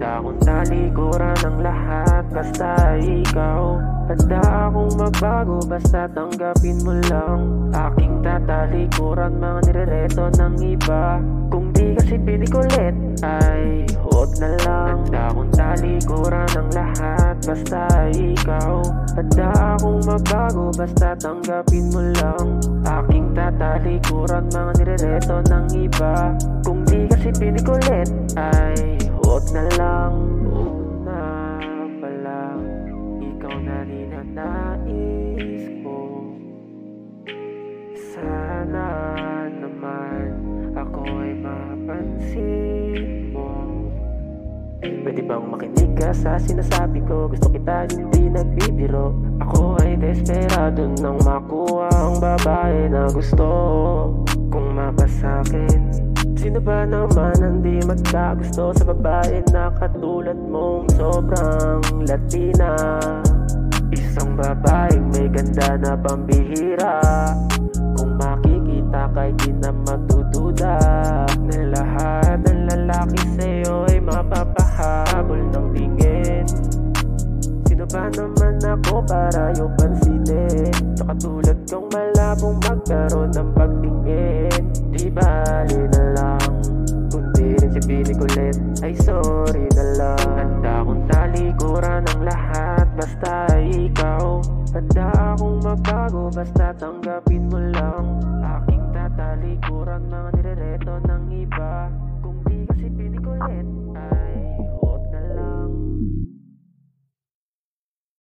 Handa akong talikuran ng lahat, basta ikaw. Handa akong magbago, basta tanggapin mo lang. Aking tatalikuran mga nirereto ng iba. Kung di kasi pinikulit, ay huwag na lang. Handa akong talikuran ng lahat, basta ikaw. Handa akong magbago, basta tanggapin mo lang. Aking tatalikuran mga nirereto ng iba. Kung di kasi pinikulit, ay huwag na lang. Una pa lang, ikaw na ninanais ko. Sana naman ako ay mapansin mo. Pwede bang makinig ka sa sinasabi ko? Gusto kita, hindi nagbibiro. Ako ay desperado nang makuha ang babae na gusto kong mapasakin. Sino ba naman hindi magkagusto sa babae na katulad mong sobrang Latina? Isang babaeng may ganda na pambihira. Kung makikita kay di na magdududa na lahat ng lalaki sa'yo ay mapapahabol ng tingin. Sino ba naman ako para yung pansinin? Sa katulad kong malabong magkaroon ng pagtingin. Di bali na lang, kundi rin si pinikulit, ay sorry na lang. Handa akong talikuran ng lahat, basta ikaw. Handa akong magbago, basta tanggapin mo lang.